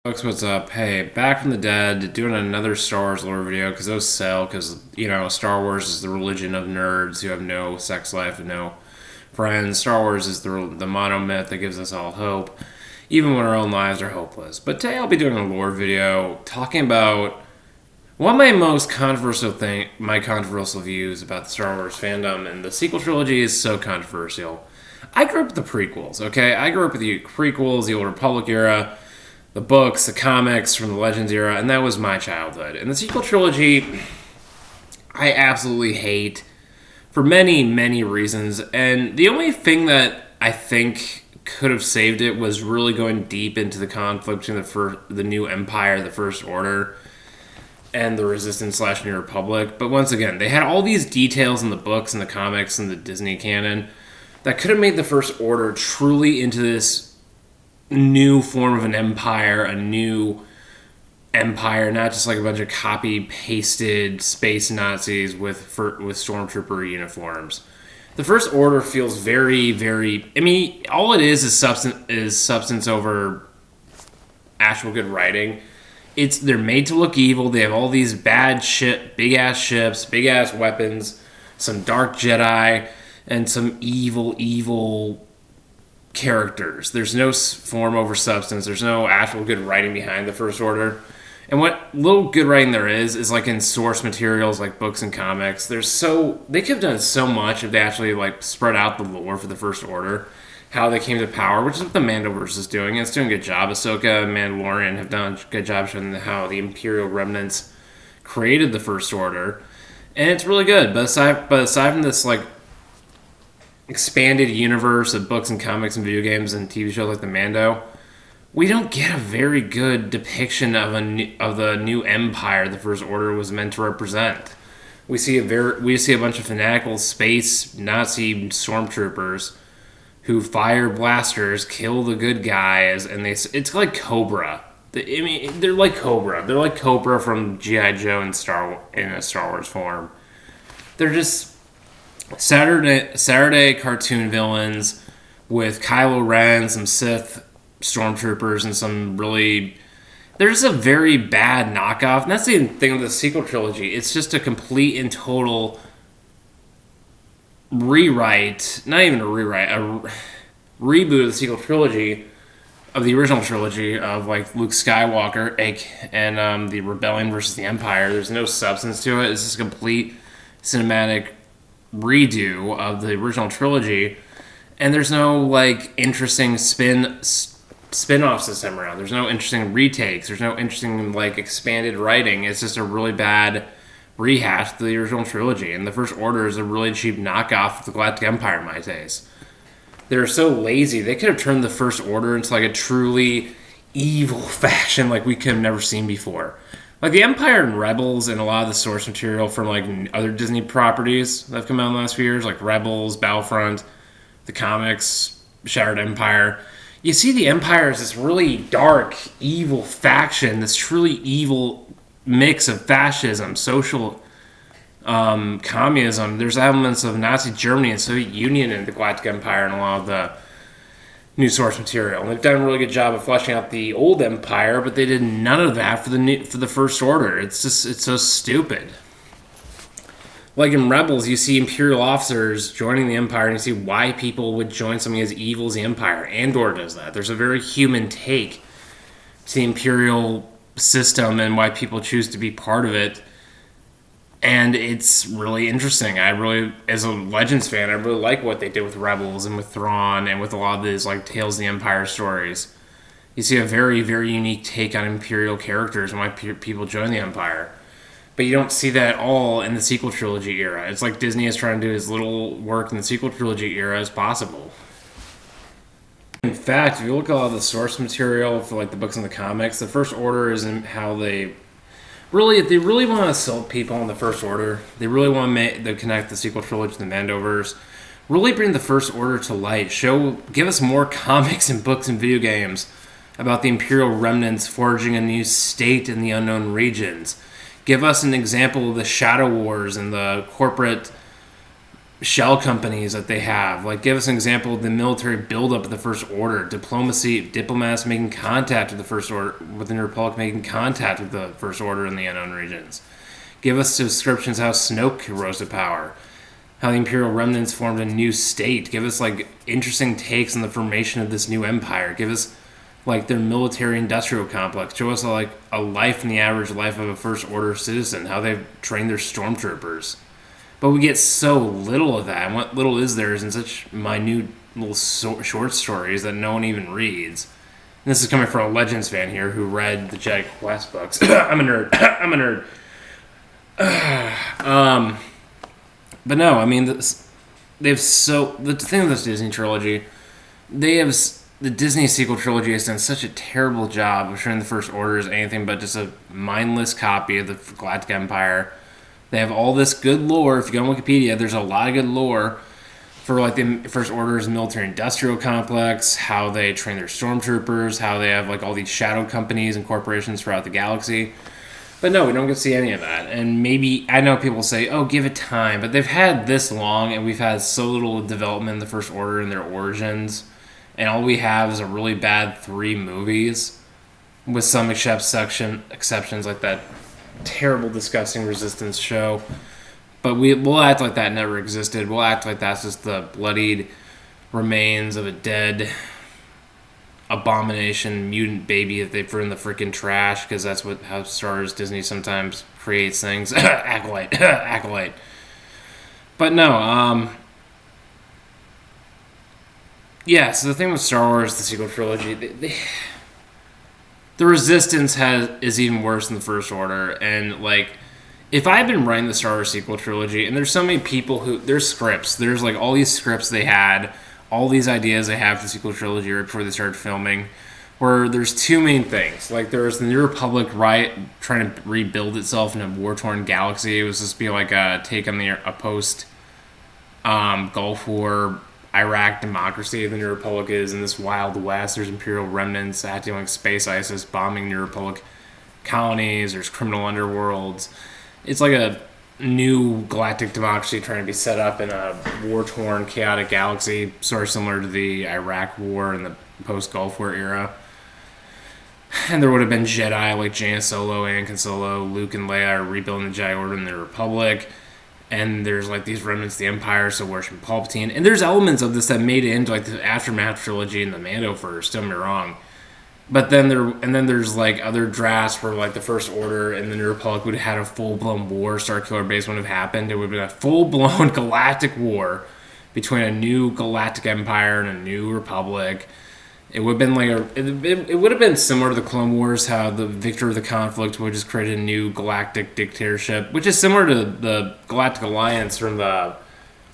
Folks, what's up? Hey, back from the dead, doing another Star Wars lore video because those sell. Because Star Wars is the religion of nerds who have no sex life and no friends. Star Wars is the monomyth that gives us all hope, even when our own lives are hopeless. But today I'll be doing a lore video talking about one of my controversial views about the Star Wars fandom, and the sequel trilogy is so controversial. I grew up with the prequels. Okay, I grew up with the prequels, the Old Republic era, the books, the comics from the Legends era, and that was my childhood. And the sequel trilogy, I absolutely hate for many, many reasons. And the only thing that I think could have saved it was really going deep into the conflict between the new Empire, the First Order, and the Resistance / New Republic. But once again, they had all these details in the books and the comics and the Disney canon that could have made the First Order truly into this new form of an empire, a new empire, not just like a bunch of copy-pasted space Nazis with stormtrooper uniforms. The First Order feels very, very. I mean, all it is substance over actual good writing. They're made to look evil. They have all these big ass ships, big ass weapons, some dark Jedi, and some evil characters. There's no form over substance. There's no actual good writing behind the First Order. And what little good writing there is like in source materials like books and comics. They could have done so much if they actually like spread out the lore for the First Order, how they came to power, which is what the Mandoverse is doing. It's doing a good job. Ahsoka and Mandalorian have done a good job showing how the Imperial remnants created the First Order, and it's really good. But aside from this like expanded universe of books and comics and video games and TV shows like the Mando, we don't get a very good depiction of the new empire the First Order was meant to represent. We see a bunch of fanatical space Nazi stormtroopers who fire blasters, kill the good guys, and it's like Cobra. They're like Cobra. They're like Cobra from G.I. Joe in a Star Wars form. They're just Saturday cartoon villains with Kylo Ren, some Sith stormtroopers, and some really. There's a very bad knockoff. And that's the thing with the sequel trilogy. It's just a complete and total rewrite. Not even a rewrite. A reboot of the sequel trilogy of the original trilogy of like Luke Skywalker and the Rebellion versus the Empire. There's no substance to it. It's just a complete cinematic redo of the original trilogy, and there's no like interesting spin-offs this time around. There's no interesting retakes. There's no interesting like expanded writing. It's just a really bad rehash of the original trilogy, and the First Order is a really cheap knockoff of the Galactic Empire in my taste. They're so lazy. They could have turned the First Order into like a truly evil faction like we could have never seen before. Like the Empire and Rebels and a lot of the source material from like other Disney properties that have come out in the last few years, like Rebels, Battlefront, the comics, Shattered Empire. You see the Empire as this really dark, evil faction, this truly evil mix of fascism, social communism. There's elements of Nazi Germany and Soviet Union in the Galactic Empire and a lot of the new source material. And they've done a really good job of fleshing out the old Empire, but they did none of that for the First Order. It's so stupid. Like in Rebels, you see Imperial officers joining the Empire, and you see why people would join something as evil as the Empire. Andor does that. There's a very human take to the Imperial system and why people choose to be part of it. And it's really interesting. As a Legends fan, I really like what they did with Rebels and with Thrawn and with a lot of these like Tales of the Empire stories. You see a very, very unique take on Imperial characters and why people join the Empire. But you don't see that at all in the sequel trilogy era. It's like Disney is trying to do as little work in the sequel trilogy era as possible. In fact, if you look at all the source material for like the books and the comics, the First Order isn't how they really, if they really want to sell people in the First Order, they really want to connect the sequel trilogy to the Mandoverse, really bring the First Order to light. Give us more comics and books and video games about the Imperial remnants forging a new state in the unknown regions. Give us an example of the Shadow Wars and the corporate shell companies that they have. Like, give us an example of the military buildup of the First Order, diplomats making contact with the First Order, with the New Republic making contact with the First Order in the unknown regions. Give us descriptions how Snoke rose to power, how the Imperial remnants formed a new state. Give us, like, interesting takes on the formation of this new empire. Give us, like, their military-industrial complex. Show us, like, a life in the average life of a First Order citizen, how they've trained their stormtroopers. But we get so little of that, and what little is there is in such minute little short stories that no one even reads. And this is coming from a Legends fan here who read the Jedi Quest books. I'm a nerd. I'm a nerd. But no, I mean, the thing with this Disney trilogy, the Disney sequel trilogy has done such a terrible job of showing the First Order as anything but just a mindless copy of the Galactic Empire. They have all this good lore. If you go on Wikipedia, there's a lot of good lore for, like, the First Order's military-industrial complex, how they train their stormtroopers, how they have, like, all these shadow companies and corporations throughout the galaxy. But no, we don't get to see any of that. And maybe, I know people say, oh, give it time. But they've had this long, and we've had so little development in the First Order and their origins. And all we have is a really bad 3 movies, with some exceptions like that terrible, disgusting Resistance show. But we'll act like that never existed. We'll act like that's just the bloodied remains of a dead abomination mutant baby that they threw in the freaking trash, because that's how Star Wars Disney sometimes creates things. Acolyte. But no, yeah, so the thing with Star Wars, the sequel trilogy, the Resistance is even worse than the First Order. And, like, if I had been writing the Star Wars sequel trilogy, and there's so many people there's scripts, there's, like, all these scripts they had, all these ideas they have for the sequel trilogy right before they started filming, where there's 2 main things. Like, there's the New Republic trying to rebuild itself in a war-torn galaxy. It was just be like a take on a post Gulf War Iraq democracy. The New Republic is in this Wild West. There's Imperial remnants acting like space ISIS, bombing New Republic colonies. There's criminal underworlds. It's like a new galactic democracy trying to be set up in a war-torn, chaotic galaxy, sort of similar to the Iraq War and the post-Gulf War era. And there would have been Jedi like Jaina Solo, Anakin Solo, Luke and Leia are rebuilding the Jedi Order in the Republic. And there's, like, these remnants of the Empire, so worshiping Palpatine. And there's elements of this that made it into, like, the Aftermath trilogy and the Mandoverse, don't get me wrong. But then there's, like, other drafts where, like, the First Order and the New Republic would have had a full-blown war. Starkiller Base wouldn't have happened. It would have been a full-blown galactic war between a new galactic empire and a new republic. It would have been like it would have been similar to the Clone Wars, how the victor of the conflict would just create a new galactic dictatorship, which is similar to the Galactic Alliance from the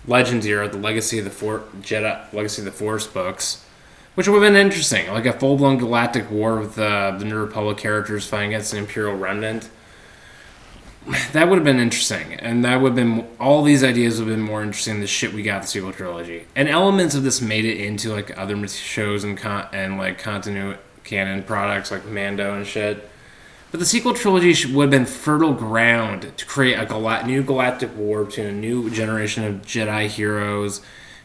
Legends era, the Legacy of the Force books, which would have been interesting, like a full-blown galactic war with the New Republic characters fighting against an Imperial remnant. That would have been interesting, and that would have been, all these ideas would have been more interesting than the shit we got in the sequel trilogy. And elements of this made it into, like, other shows and like continuity canon products like Mando and shit. But the sequel trilogy would have been fertile ground to create a new galactic war between a new generation of Jedi heroes,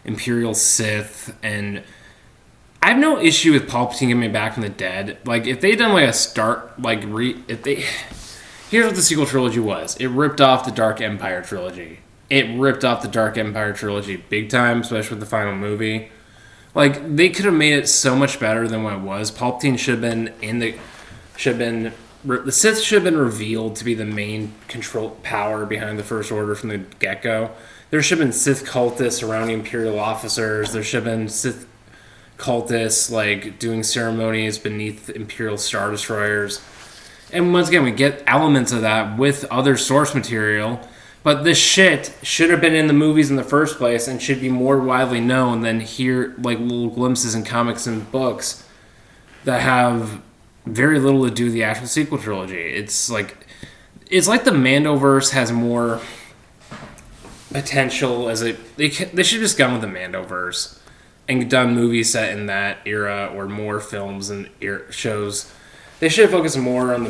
Imperial Sith, and I have no issue with Palpatine coming back from the dead. Like, if they'd done like a start, like here's what the sequel trilogy was. It ripped off the Dark Empire trilogy. It ripped off the Dark Empire trilogy big time, especially with the final movie. Like, they could have made it so much better than what it was. Palpatine the Sith should have been revealed to be the main control power behind the First Order from the get-go. There should have been Sith cultists surrounding Imperial officers. There should have been Sith cultists, like, doing ceremonies beneath Imperial Star Destroyers. And once again, we get elements of that with other source material, but this shit should have been in the movies in the first place and should be more widely known than here, like, little glimpses in comics and books that have very little to do with the actual sequel trilogy. It's like the Mandoverse has more potential as they should have just gone with the Mandoverse and done movies set in that era, or more films and shows. They should have focused more on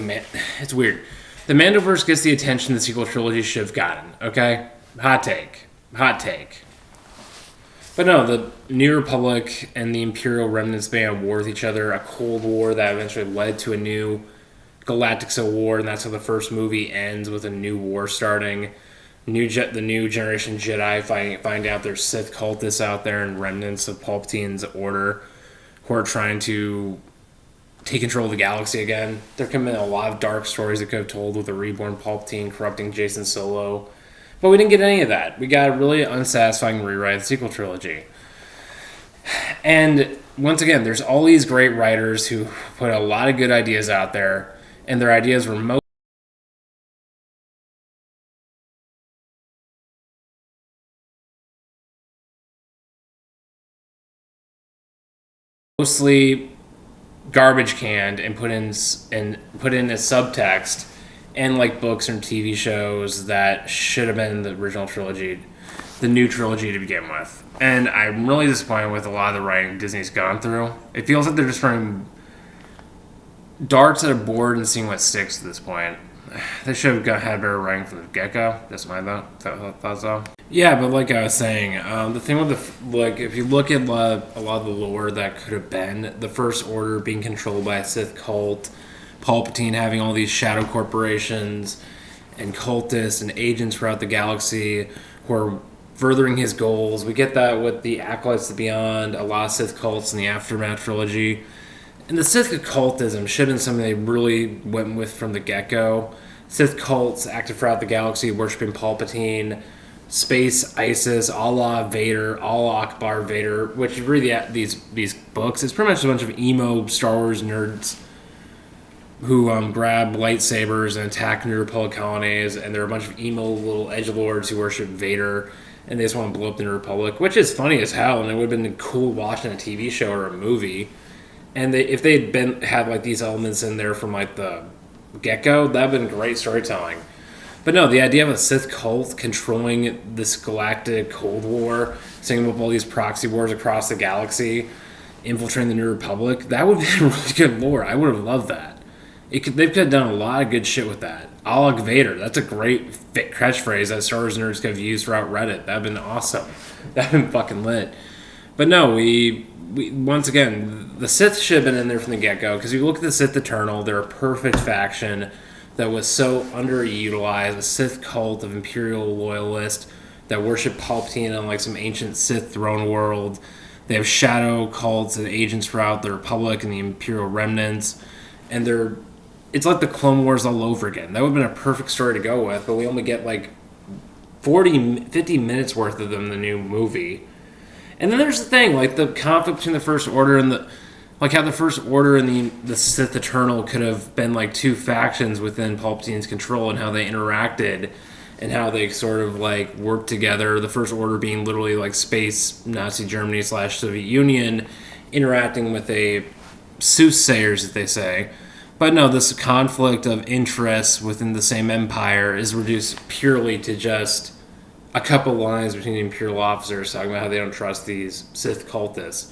it's weird. The Mandoverse gets the attention the sequel trilogy should have gotten, okay? Hot take. But no, the New Republic and the Imperial remnants being at war with each other, a Cold War that eventually led to a new Galactic Civil War, and that's how the first movie ends, with a new war starting. The new generation Jedi find out there's Sith cultists out there and remnants of Palpatine's order who are trying to take control of the galaxy again. There could have been a lot of dark stories that could have told with a reborn Palpatine corrupting Jason Solo. But we didn't get any of that. We got a really unsatisfying rewrite of the sequel trilogy. And once again, there's all these great writers who put a lot of good ideas out there, and their ideas were mostly garbage canned and put in a subtext and like books and TV shows that should have been the original trilogy, the new trilogy to begin with. And I'm really disappointed with a lot of the writing Disney's gone through. It feels like they're just throwing darts at a board and seeing what sticks at this point. They should have had better writing from the get-go. That's my thoughts though. Yeah, but like I was saying, the thing with if you look at a lot of the lore that could have been the First Order being controlled by a Sith cult, Palpatine having all these shadow corporations and cultists and agents throughout the galaxy who are furthering his goals. We get that with the Acolytes of the Beyond, a lot of Sith cults in the Aftermath trilogy. And the Sith occultism should have been something they really went with from the get-go. Sith cults active throughout the galaxy, worshipping Palpatine, space ISIS, a la Vader, a la Akbar Vader, which you read these books, it's pretty much a bunch of emo Star Wars nerds who grab lightsabers and attack New Republic colonies, and there are a bunch of emo little edgelords who worship Vader, and they just want to blow up the New Republic, which is funny as hell, and it would have been cool watching a TV show or a movie. And if they had like these elements in there from like the get-go, that would have been great storytelling. But no, the idea of a Sith cult controlling this galactic Cold War, setting up all these proxy wars across the galaxy, infiltrating the New Republic, that would have been really good lore. I would have loved that. They could have done a lot of good shit with that. A la Vader, that's a great catchphrase that Star Wars nerds could have used throughout Reddit. That would have been awesome. That would have been fucking lit. But no, we once again, the Sith should have been in there from the get-go, because if you look at the Sith Eternal, they're a perfect faction that was so underutilized, a Sith cult of Imperial loyalists that worship Palpatine on like some ancient Sith throne world. They have shadow cults and agents throughout the Republic and the Imperial remnants, and it's like the Clone Wars all over again. That would have been a perfect story to go with, but we only get like 50 minutes worth of them in the new movie. And then there's the thing, like the conflict between the First Order and how the First Order and the Sith Eternal could have been like two factions within Palpatine's control, and how they interacted and how they sort of like worked together. The First Order being literally like space Nazi Germany / Soviet Union interacting with a soothsayers, as they say. But no, this conflict of interests within the same empire is reduced purely to just a couple lines between the Imperial officers talking about how they don't trust these Sith cultists.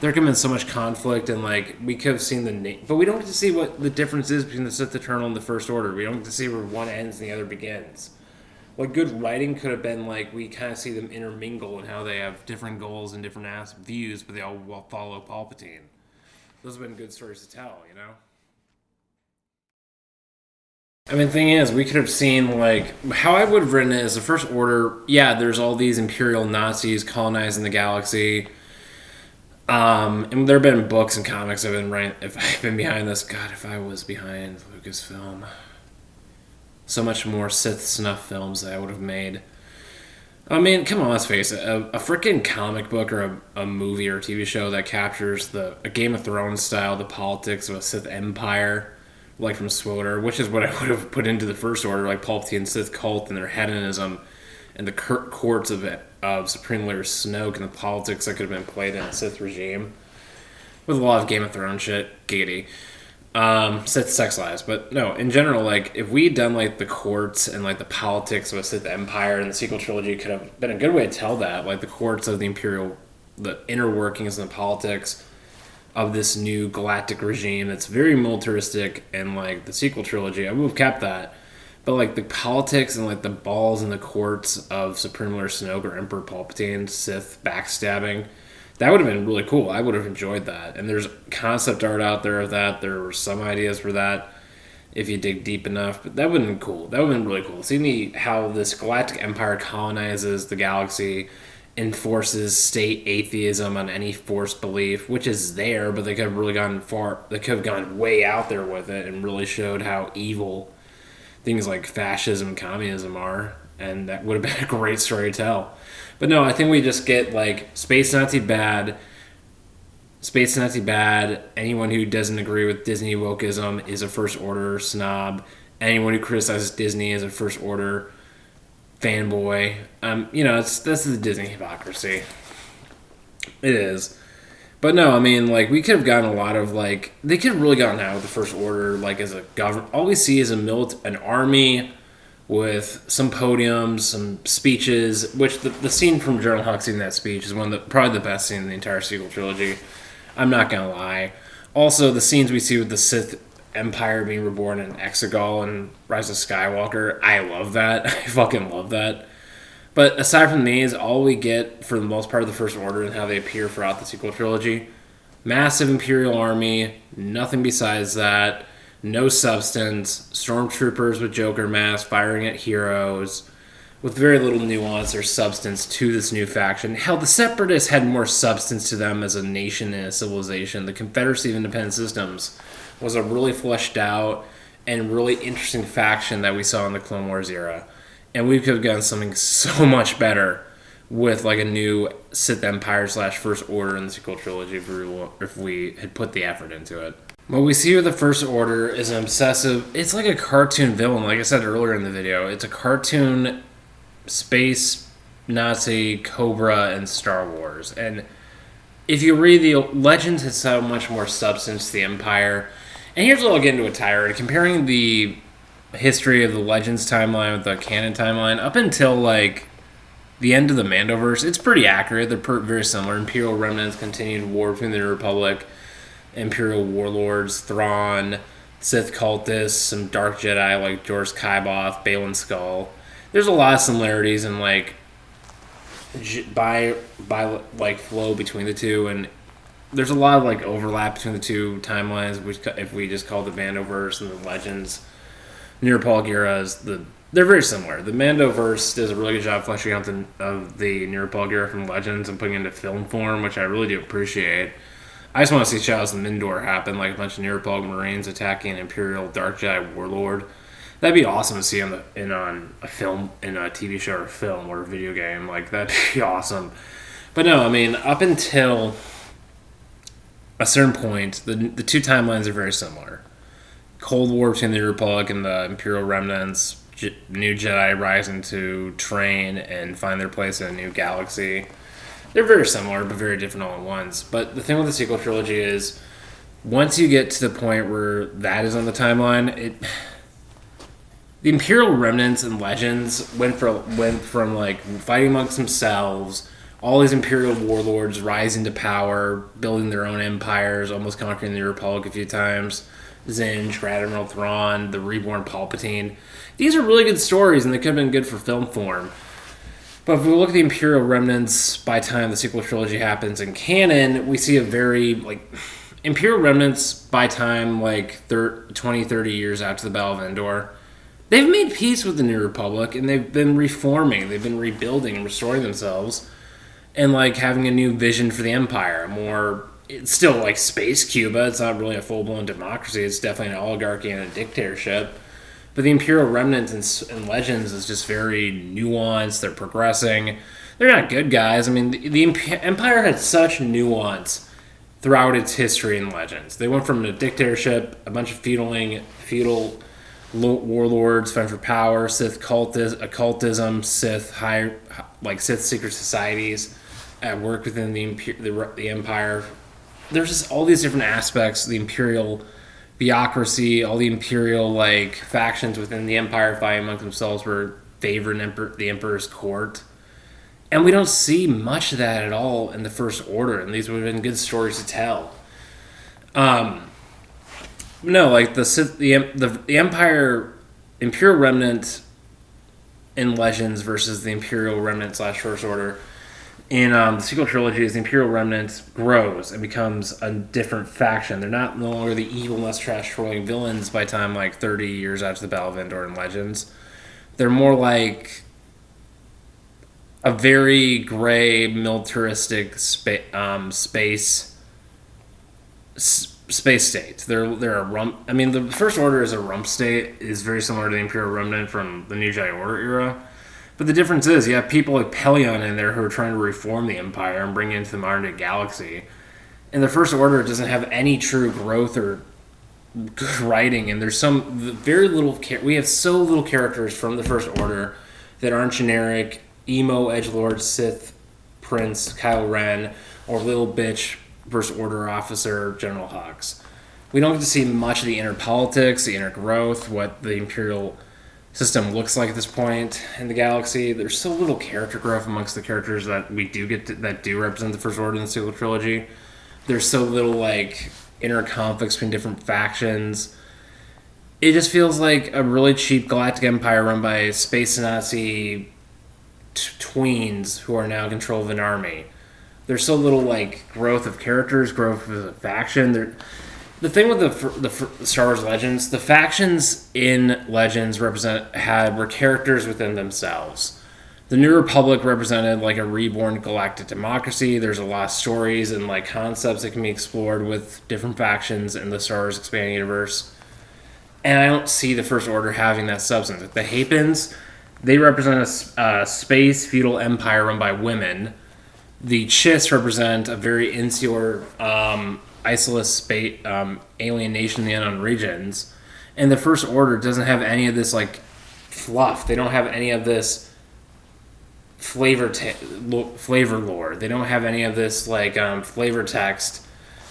There could have been so much conflict, and like we could have seen but we don't get to see what the difference is between the Sith Eternal and the First Order. We don't get to see where one ends and the other begins. What good writing could have been like we kind of see them intermingle and how they have different goals and different views, but they all follow Palpatine. Those have been good stories to tell, you know? I mean, the thing is, we could have seen, like, how I would have written it as the First Order, yeah, there's all these Imperial Nazis colonizing the galaxy. And there have been books and comics I've been writing. If I've been behind this, God, if I was behind Lucasfilm. So much more Sith snuff films that I would have made. I mean, come on, let's face it. A freaking comic book or a movie or a TV show that captures a Game of Thrones style, the politics of a Sith empire, like from SWOTR, which is what I would have put into the First Order, like Palpatine Sith cult and their hedonism and the courts of Supreme Leader Snoke and the politics that could have been played in a Sith regime. With a lot of Game of Thrones shit, giggity. Sith sex lives. But no, in general, like, if we'd done like the courts and like the politics of a Sith empire, and the sequel trilogy could have been a good way to tell that, like the courts of the Imperial, the inner workings and the politics of this new galactic regime that's very militaristic, and like the sequel trilogy, I would have kept that. But like the politics and like the balls in the courts of Supreme Lord Snoke or Emperor Palpatine, Sith backstabbing, that would have been really cool. I would have enjoyed that. And there's concept art out there of that. There were some ideas for that if you dig deep enough. But that would have been cool. That would have been really cool. Seeing how this galactic empire colonizes the galaxy, enforces state atheism on any force belief, which is there, but they could have really gone far. They could have gone way out there with it and really showed how evil things like fascism, communism are. And that would have been a great story to tell. But no, I think we just get like Space Nazi bad. Space Nazi bad. Anyone who doesn't agree with Disney wokeism is a First Order snob. Anyone who criticizes Disney is a First Order fanboy. This is Disney hypocrisy. It is. But no, I mean, like, we could have gotten a lot of, like, they could have really gotten out with the First Order, like, as a government. All we see is an army with some podiums, some speeches, which the scene from General Hux in that speech is probably the best scene in the entire sequel trilogy. I'm not gonna lie. Also, the scenes we see with the Sith Empire being reborn in Exegol and Rise of Skywalker, I love that. I fucking love that. But aside from these, all we get for the most part of the First Order and how they appear throughout the sequel trilogy, massive Imperial army, nothing besides that. No substance, stormtroopers with Joker masks firing at heroes, with very little nuance or substance to this new faction. Hell, the Separatists had more substance to them as a nation and a civilization. The Confederacy of Independent Systems was a really fleshed out and really interesting faction that we saw in the Clone Wars era. And we could have gotten something so much better with like a new Sith Empire / First Order in the sequel trilogy if we had put the effort into it. What we see with the First Order is an obsessive... It's like a cartoon villain, like I said earlier in the video. It's a cartoon space Nazi Cobra in Star Wars. And if you read the Legends, has so much more substance to the Empire. And here's what I'll get into a tirade. Comparing the history of the Legends timeline with the canon timeline, up until like the end of the Mandoverse, it's pretty accurate. They're very similar. Imperial remnants continued war between the Republic, Imperial warlords, Thrawn, Sith cultists, some Dark Jedi like George Kaiboth, Balin Skull. There's a lot of similarities in like by like flow between the two, and there's a lot of like overlap between the two timelines. Which if we just call the Mandoverse and the Legends, Neuropog era they're very similar. The Mandoverse does a really good job fleshing out the Neuropog era from Legends and putting it into film form, which I really do appreciate. I just want to see Shadows of Mindor happen, like a bunch of Neuropog Marines attacking an Imperial Dark Jedi warlord. That'd be awesome to see on a film, in a TV show or film or a video game. Like, that'd be awesome. But no, I mean, up until a certain point, the two timelines are very similar. Cold War between the Republic and the Imperial remnants, new Jedi rising to train and find their place in a new galaxy. They're very similar, but very different all at once. But the thing with the sequel trilogy is, once you get to the point where that is on the timeline, the Imperial remnants and Legends went from like fighting amongst themselves, all these Imperial warlords rising to power, building their own empires, almost conquering the Republic a few times. Zinj, Grand Admiral Thrawn, the reborn Palpatine. These are really good stories, and they could have been good for film form. But if we look at the Imperial remnants by the time the sequel trilogy happens in canon, we see a very, like, Imperial remnants by time, like, 20, 30 years after the Battle of Endor, they've made peace with the New Republic, and they've been reforming, they've been rebuilding and restoring themselves, and, like, having a new vision for the Empire, it's still, like, space Cuba, it's not really a full-blown democracy, it's definitely an oligarchy and a dictatorship. But the Imperial remnants and Legends is just very nuanced. They're progressing. They're not good guys. I mean, the Empire had such nuance throughout its history in Legends. They went from a dictatorship, a bunch of feudal warlords fighting for power, Sith occultism, Sith secret societies at work within the Empire. There's just all these different aspects of the Imperial bureaucracy, all the Imperial like factions within the Empire fighting amongst themselves were favoring the Emperor's court. And we don't see much of that at all in the First Order, and these would have been good stories to tell. No, like the Empire Imperial Remnant in Legends versus the Imperial Remnant / First Order. In the sequel trilogy, as the Imperial Remnant grows and becomes a different faction. They're not no longer the evil, less trash-trolling villains by time like 30 years after the Battle of Endor in Legends. They're more like a very gray, militaristic space state. They're a rump. I mean, the First Order is a rump state. Is very similar to the Imperial Remnant from the New Jedi Order era. But the difference is, you have people like Pelion in there who are trying to reform the Empire and bring it into the modern day galaxy. And the First Order doesn't have any true growth or good writing, and there's some very little. We have so little characters from the First Order that aren't generic emo edgelord Sith Prince Kylo Ren or little bitch First Order officer General Hux. We don't get to see much of the inner politics, the inner growth, what the Imperial system looks like at this point in the galaxy. There's so little character growth amongst the characters that we do get that do represent the First Order in the sequel trilogy. There's so little like inner conflicts between different factions. It just feels like a really cheap galactic empire run by space Nazi tweens who are now in control of an army. There's so little like growth of characters, growth of a faction. The thing with the Star Wars Legends, the factions in Legends were characters within themselves. The New Republic represented like a reborn galactic democracy. There's a lot of stories and like concepts that can be explored with different factions in the Star Wars expanding universe. And I don't see the First Order having that substance. The Hapens, they represent a space feudal empire run by women. The Chiss represent a very insular, isolated space, alien nation in the unknown regions. And the First Order doesn't have any of this like fluff. They don't have any of this flavor lore. They don't have any of this like flavor text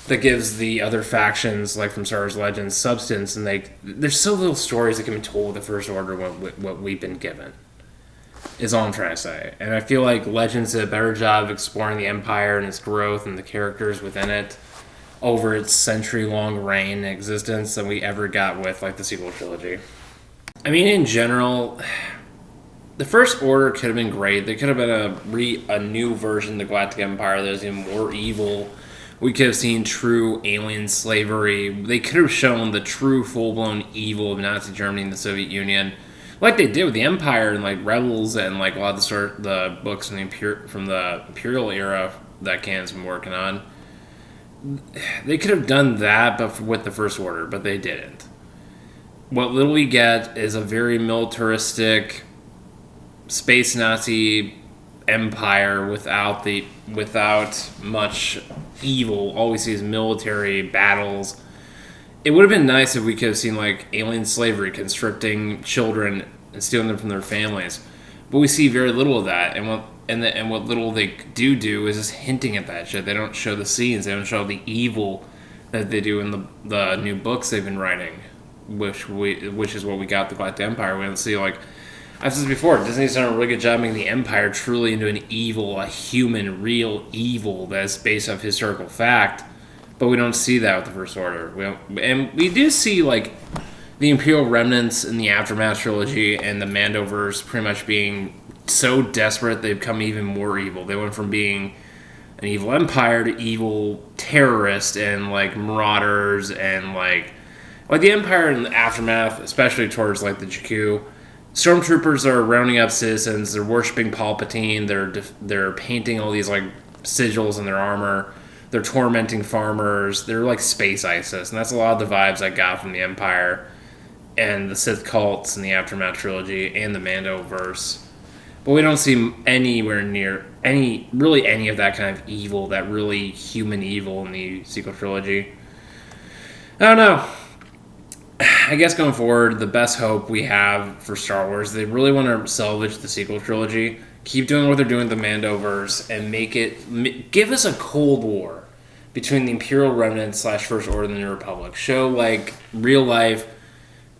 that gives the other factions like from Star Wars Legends substance. And there's so little stories that can be told with the First Order what we've been given. Is all I'm trying to say. And I feel like Legends did a better job of exploring the Empire and its growth and the characters within it over its century-long reign and existence than we ever got with like the sequel trilogy. I mean, in general, the First Order could have been great. They could have been a new version of the Galactic Empire that was even more evil. We could have seen true alien slavery. They could have shown the true full-blown evil of Nazi Germany and the Soviet Union, like they did with the Empire and like Rebels and like a lot of the books from the Imperial era that Canon's been working on. They could have done that, but with the First Order, but they didn't. What little we get is a very militaristic space Nazi empire without much evil. All we see is military battles. It would have been nice if we could have seen like alien slavery, conscripting children and stealing them from their families, but we see very little of that. And what little they do is just hinting at that shit. They don't show the scenes. They don't show the evil that they do in the new books they've been writing, which is what we got the Galactic Empire. We don't see like I've said this before. Disney's done a really good job making the Empire truly into an evil, a human, real evil that is based off historical fact. But we don't see that with the First Order. And we do see, like, the Imperial Remnants in the Aftermath trilogy and the Mandoverse pretty much being so desperate they've become even more evil. They went from being an evil empire to evil terrorists and, like, marauders and, like the Empire in the Aftermath, especially towards, like, the Jakku. Stormtroopers are rounding up citizens. They're worshipping Palpatine. They're painting all these, like, sigils in their armor. They're tormenting farmers. They're like space ISIS. And that's a lot of the vibes I got from the Empire and the Sith cults in the Aftermath trilogy and the Mandoverse. But we don't see anywhere near any of that kind of evil, that really human evil in the sequel trilogy. I don't know. I guess going forward, the best hope we have for Star Wars, they really want to salvage the sequel trilogy, keep doing what they're doing with the Mandoverse, and give us a Cold War between the Imperial Remnant / First Order and the New Republic. Show like real life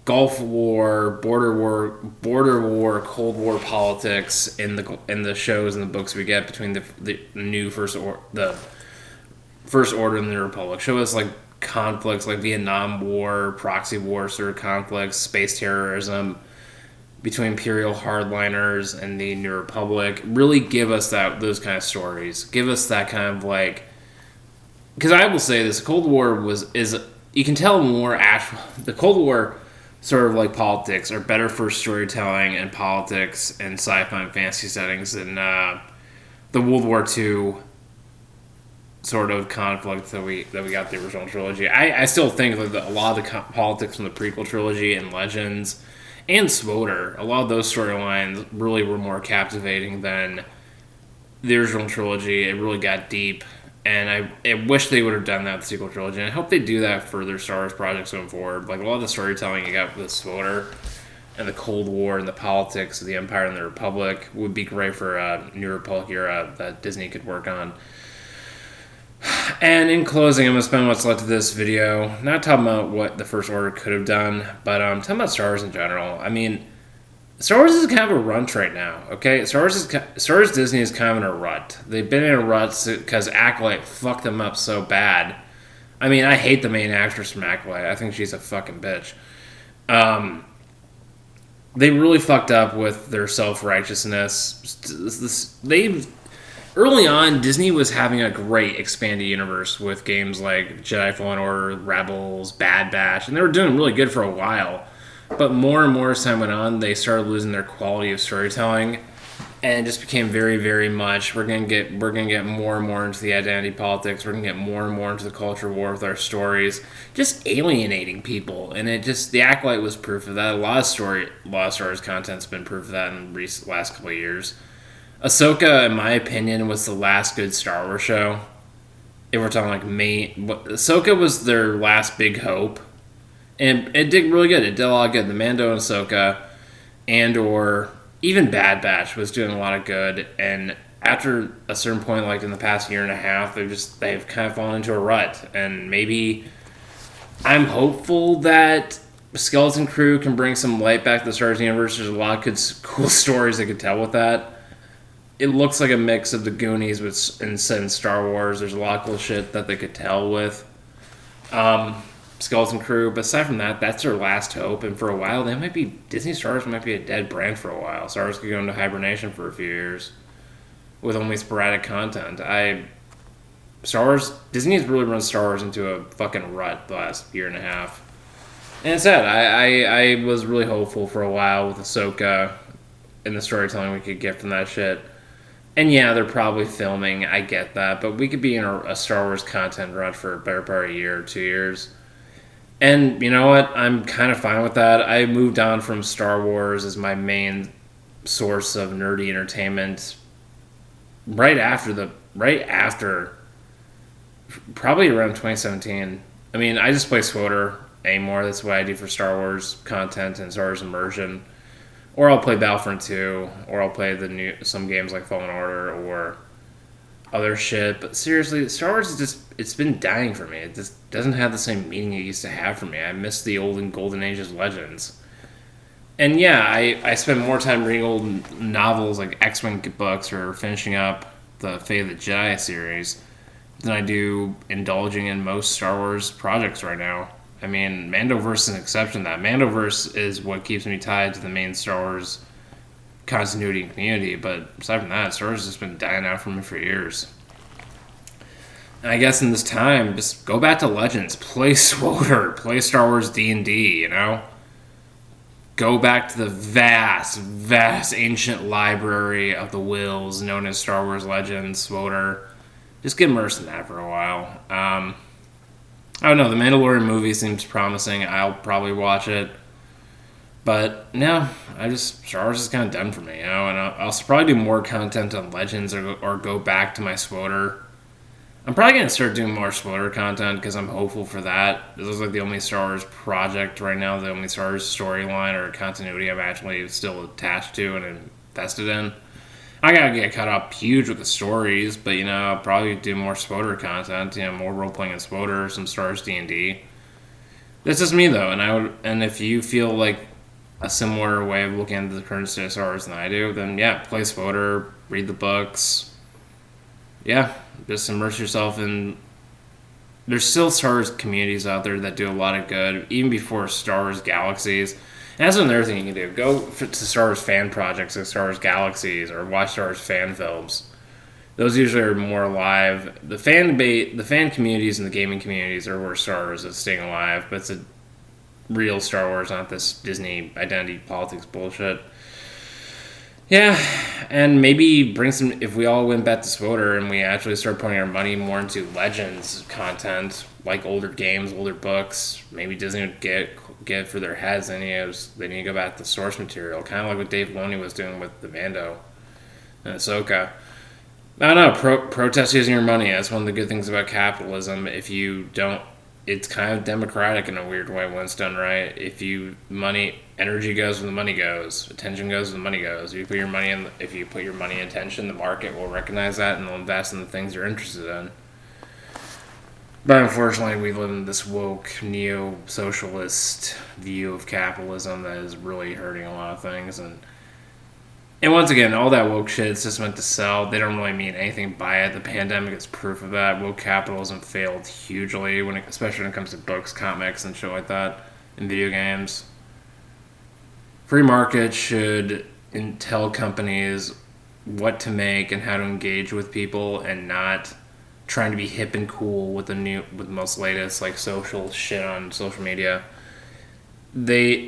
Gulf War, border war, Cold War politics in the shows and the books we get between the new First Order and the New Republic. Show us like conflicts like Vietnam War, proxy war sort of conflicts, space terrorism, between Imperial hardliners and the New Republic. Really give us those kind of stories. Give us that kind of like, because I will say this: the Cold War is you can tell more actual. The Cold War sort of like politics are better for storytelling and politics and sci-fi and fantasy settings than the World War II sort of conflict that we got the original trilogy. I still think that a lot of the politics from the prequel trilogy and Legends and SWOTR, a lot of those storylines really were more captivating than the original trilogy. It really got deep, and I wish they would have done that with the sequel trilogy, and I hope they do that for their Star Wars projects going forward. Like, a lot of the storytelling you got with SWOTR and the Cold War and the politics of the Empire and the Republic would be great for a New Republic era that Disney could work on. And in closing, I'm going to spend what's left of this video not talking about what the First Order could have done, but talking about Star Wars in general. I mean, Star Wars is kind of a rut right now, okay? Star Wars Disney is kind of in a rut. They've been in a rut because Acolyte fucked them up so bad. I mean, I hate the main actress from Acolyte. I think she's a fucking bitch. They really fucked up with their self-righteousness. Early on, Disney was having a great expanded universe with games like Jedi Fallen Order, Rebels, Bad Batch, and they were doing really good for a while. But more and more as time went on, they started losing their quality of storytelling, and it just became very, very much we're gonna get more and more into the identity politics. We're gonna get more and more into the culture war with our stories, just alienating people. And the Acolyte was proof of that. A lot of Star Wars content's been proof of that in the last couple of years. Ahsoka, in my opinion, was the last good Star Wars show. If we're talking like Ahsoka was their last big hope. And it did really good. It did a lot of good. The Mando and Ahsoka, or even Bad Batch was doing a lot of good. And after a certain point, like in the past year and a half, they've kind of fallen into a rut. And maybe I'm hopeful that Skeleton Crew can bring some light back to the Star Wars universe. There's a lot of good, cool stories they could tell with that. It looks like a mix of the Goonies and Star Wars. There's a lot of cool shit that they could tell with Skeleton Crew. But aside from that, that's their last hope. And for a while, Disney Star Wars might be a dead brand for a while. Star Wars could go into hibernation for a few years with only sporadic content. Disney has really run Star Wars into a fucking rut the last year and a half. And it's sad. I was really hopeful for a while with Ahsoka and the storytelling we could get from that shit. And yeah, they're probably filming, I get that, but we could be in a Star Wars content rut for a better part of a year or 2 years. And you know what? I'm kind of fine with that. I moved on from Star Wars as my main source of nerdy entertainment right after, probably around 2017. I mean, I just play SWOTR anymore. That's what I do for Star Wars content and Star Wars immersion. Or I'll play Battlefront 2, or I'll play some games like Fallen Order or other shit. But seriously, Star Wars it's been dying for me. It just doesn't have the same meaning it used to have for me. I miss the old and golden ages Legends. And yeah, I spend more time reading old novels like X-Wing books or finishing up the Fate of the Jedi series than I do indulging in most Star Wars projects right now. I mean, Mandoverse is an exception to that. Mandoverse is what keeps me tied to the main Star Wars continuity and community, but aside from that, Star Wars has just been dying out for me for years. And I guess in this time, just go back to Legends, play SWOTR, play Star Wars D&D, you know? Go back to the vast, vast ancient library of the Wills known as Star Wars Legends, SWOTR. Just get immersed in that for a while. I don't know, the Mandalorian movie seems promising. I'll probably watch it. But, no, Star Wars is kind of done for me, you know? And I'll probably do more content on Legends or go back to my SWOTR. I'm probably going to start doing more SWOTR content because I'm hopeful for that. This is like the only Star Wars project right now, the only Star Wars storyline or continuity I'm actually still attached to and invested in. I gotta get caught up huge with the stories, but I'll probably do more SWOTR content, more role playing in SWOTR, some Star Wars D&D. That's just me though, and if you feel like a similar way of looking at the current state of Star Wars than I do, then yeah, play SWOTR, read the books. Yeah, just immerse yourself in. There's still Star Wars communities out there that do a lot of good, even before Star Wars Galaxies. And that's another thing you can do. To Star Wars fan projects like Star Wars Galaxies or watch Star Wars fan films. Those usually are more alive. The fan communities and the gaming communities are where Star Wars is staying alive, but it's a real Star Wars, not this Disney identity politics bullshit. Yeah, and maybe bring some. If we all went back to Swoder and we actually start putting our money more into Legends content, like older games, older books, maybe Disney would get for their heads. They need to go back to source material, kind of like what Dave Filoni was doing with the Mando and Ahsoka. I don't know. Protest using your money. That's one of the good things about capitalism. If you don't, it's kind of democratic in a weird way when it's done right. Energy goes when the money goes. Attention goes when the money goes. If you put your money in attention, the market will recognize that and they'll invest in the things you're interested in. But unfortunately, we live in this woke neo-socialist view of capitalism that is really hurting a lot of things. And once again, all that woke shit is just meant to sell. They don't really mean anything by it. The pandemic is proof of that. Woke capitalism failed hugely, especially when it comes to books, comics, and shit like that, and video games. Free market should tell companies what to make and how to engage with people, and not trying to be hip and cool with the most latest like social shit on social media. They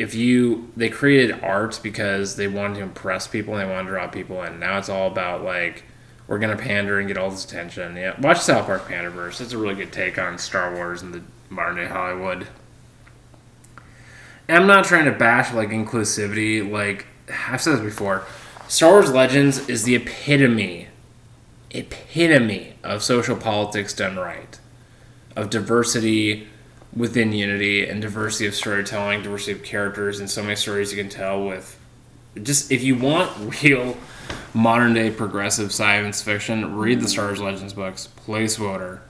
created art because they wanted to impress people and they wanted to draw people in. Now it's all about like we're gonna pander and get all this attention. Yeah, watch South Park Panderverse. It's a really good take on Star Wars and the modern day Hollywood. And I'm not trying to bash like inclusivity. Like I've said this before, Star Wars Legends is the epitome of social politics done right, of diversity within unity and diversity of storytelling, diversity of characters, and so many stories you can tell with. Just if you want real modern day progressive science fiction, read the Star Wars Legends books, play Swoder.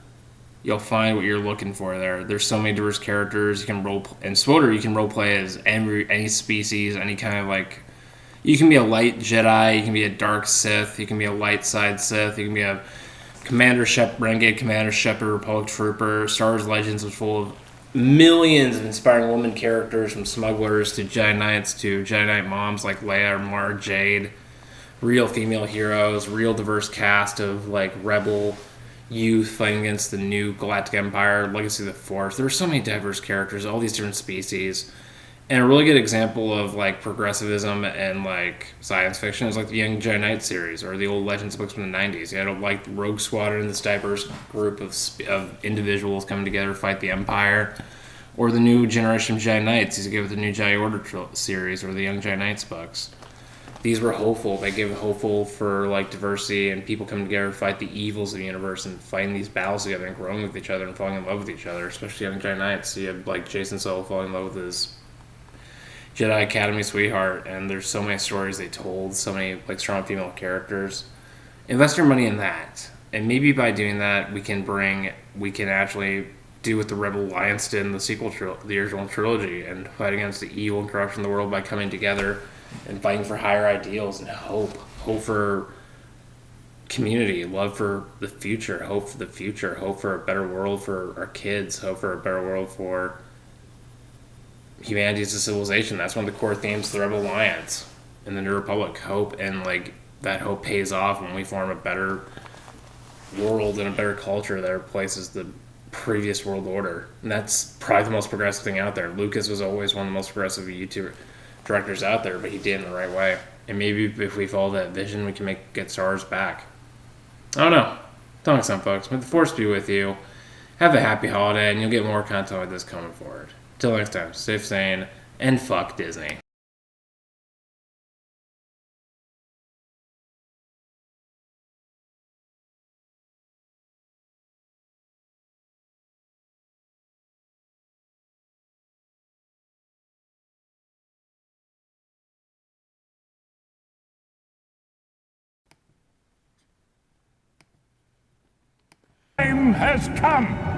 You'll find what you're looking for there. There's so many diverse characters you can in Swoder you can role play as any species, any kind of like. You can be a light Jedi, you can be a dark Sith, you can be a light side Sith, you can be a Renegade Commander Shepard, Republic Trooper. Star Wars Legends was full of millions of inspiring woman characters, from smugglers to Jedi Knights to Jedi Knight moms like Leia, Mara Jade, real female heroes, real diverse cast of like rebel youth fighting against the new Galactic Empire, Legacy of the Force. There were so many diverse characters, all these different species. And a really good example of like progressivism and like science fiction is like the Young Jedi Knight series or the old Legends books from the 90s. You had like Rogue Squadron, this diverse group of individuals coming together to fight the Empire, or the new generation of Jedi Knights. You give it the new Jedi Order series or the Young Jedi Knights books. These were hopeful. They give hopeful for like diversity and people coming together to fight the evils of the universe and fighting these battles together and growing with each other and falling in love with each other. Especially Young Jedi Knights. So you have like Jason Solo falling in love with his Jedi Academy sweetheart, and there's so many stories they told, so many like strong female characters. Invest your money in that, and maybe by doing that, we can actually do what the Rebel Alliance did in the original trilogy, and fight against the evil and corruption of the world by coming together and fighting for higher ideals and hope for community, love for the future, hope for a better world for our kids, hope for a better world for humanity as a civilization. That's one of the core themes of the Rebel Alliance and the New Republic. Hope, and like that hope pays off when we form a better world and a better culture that replaces the previous world order. And that's probably the most progressive thing out there. Lucas was always one of the most progressive YouTube directors out there, but he did it in the right way. And maybe if we follow that vision, we can get Star Wars back. I don't know. Thanks, some folks. May the Force be with you. Have a happy holiday, and you'll get more content like this coming forward. Till next time, stay sane, and fuck Disney. Time has come.